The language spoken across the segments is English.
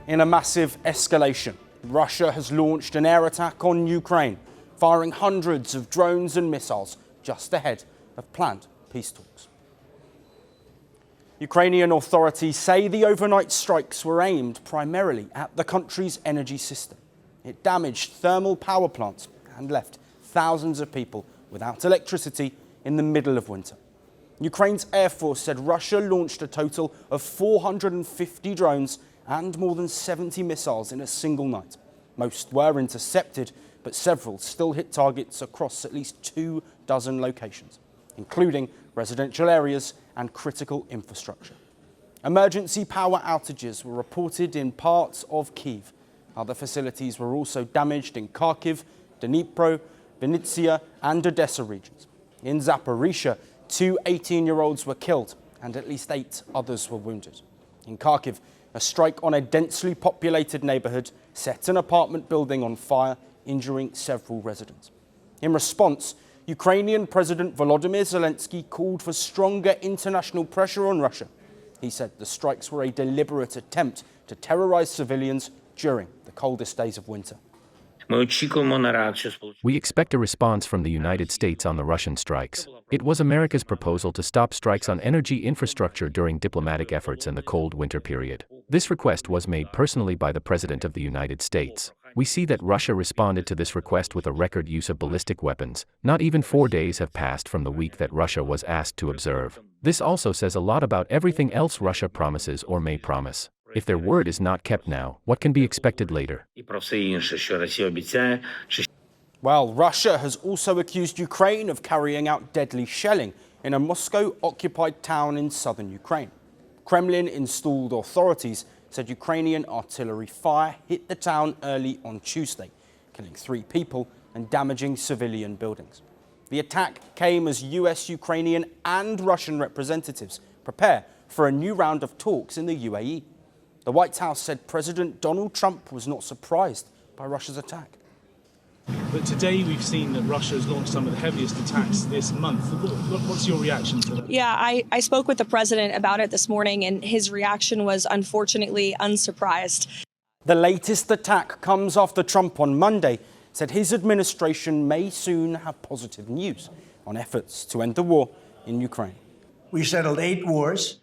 In a massive escalation, Russia has launched an air attack on Ukraine, firing hundreds of drones and missiles just ahead of planned peace talks. Ukrainian authorities say the overnight strikes were aimed primarily at the country's energy system. It damaged thermal power plants and left thousands of people without electricity in the middle of winter. Ukraine's Air Force said Russia launched a total of 450 drones and more than 70 missiles in a single night. Most were intercepted, but several still hit targets across at least 24 locations, including residential areas and critical infrastructure. Emergency power outages were reported in parts of Kyiv. Other facilities were also damaged in Kharkiv, Dnipro, Vinnytsia and Odessa regions. In Zaporizhia, 2 18-year-olds were killed and at least 8 others were wounded. In Kharkiv, a strike on a densely populated neighborhood set an apartment building on fire, injuring several residents. In response, Ukrainian President Volodymyr Zelensky called for stronger international pressure on Russia. He said the strikes were a deliberate attempt to terrorize civilians during the coldest days of winter. We expect a response from the United States on the Russian strikes. It was America's proposal to stop strikes on energy infrastructure during diplomatic efforts in the cold winter period. This request was made personally by the President of the United States. We see that Russia responded to this request with a record use of ballistic weapons. Not even 4 days have passed from the week that Russia was asked to observe. This also says a lot about everything else Russia promises or may promise. If their word is not kept now, what can be expected later? Well, Russia has also accused Ukraine of carrying out deadly shelling in a Moscow-occupied town in southern Ukraine. Kremlin-installed authorities said Ukrainian artillery fire hit the town early on Tuesday, killing 3 people and damaging civilian buildings. The attack came as US, Ukrainian and Russian representatives prepare for a new round of talks in the UAE. The White House said President Donald Trump was not surprised by Russia's attack. But today we've seen that Russia has launched some of the heaviest attacks this month. What's your reaction to that? Yeah, I spoke with the president about it this morning, and his reaction was unfortunately unsurprised. The latest attack comes after Trump on Monday said his administration may soon have positive news on efforts to end the war in Ukraine. We settled 8 wars,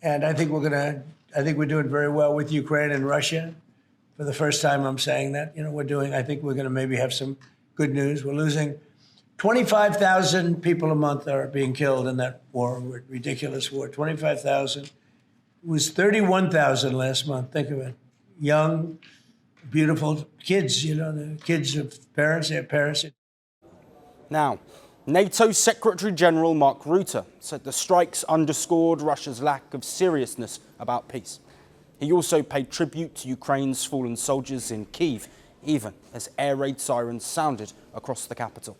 and I think we're doing very well with Ukraine and Russia. For the first time, I'm saying that. I think we're going to maybe have some good news. We're losing 25,000 people a month are being killed in that war, ridiculous war. 25,000. It was 31,000 last month. Think of it. Young, beautiful kids, the kids of parents, their parents. Now, NATO Secretary General Mark Rutte said the strikes underscored Russia's lack of seriousness about peace. He also paid tribute to Ukraine's fallen soldiers in Kyiv, even as air raid sirens sounded across the capital.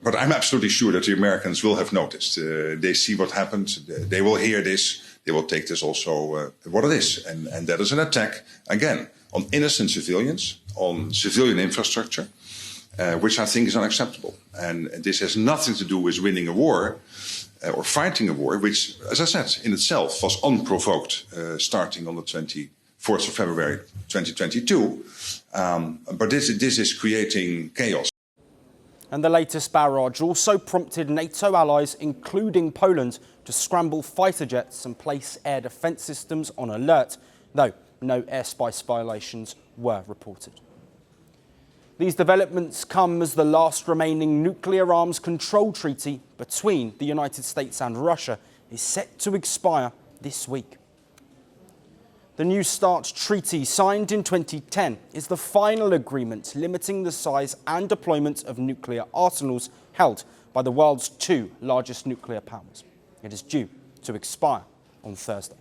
But I'm absolutely sure that the Americans will have noticed. They see what happened. They will hear this. They will take this also what it is. And that is an attack, again, on innocent civilians, on civilian infrastructure, which I think is unacceptable. And this has nothing to do with winning a war or fighting a war, which, as I said, in itself was unprovoked, starting on the 24th of February 2022. But this is creating chaos. And the latest barrage also prompted NATO allies, including Poland, to scramble fighter jets and place air defence systems on alert, though no airspace violations were reported. These developments come as the last remaining nuclear arms control treaty between the United States and Russia is set to expire this week. The New START treaty, signed in 2010, is the final agreement limiting the size and deployment of nuclear arsenals held by the world's 2 largest nuclear powers. It is due to expire on Thursday.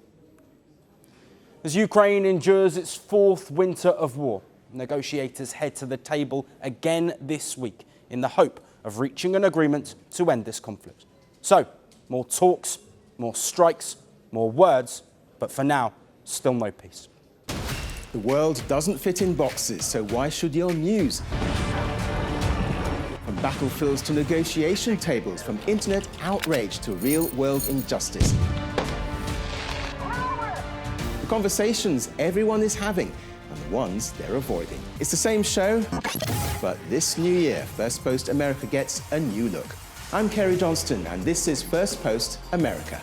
As Ukraine endures its 4th winter of war, negotiators head to the table again this week in the hope of reaching an agreement to end this conflict. So, more talks, more strikes, more words, but for now, still no peace. The world doesn't fit in boxes, so why should your news? From battlefields to negotiation tables, from internet outrage to real-world injustice. the conversations everyone is having and the ones they're avoiding. It's the same show, but this new year, Firstpost America gets a new look. I'm Kerry Johnston, and this is Firstpost America.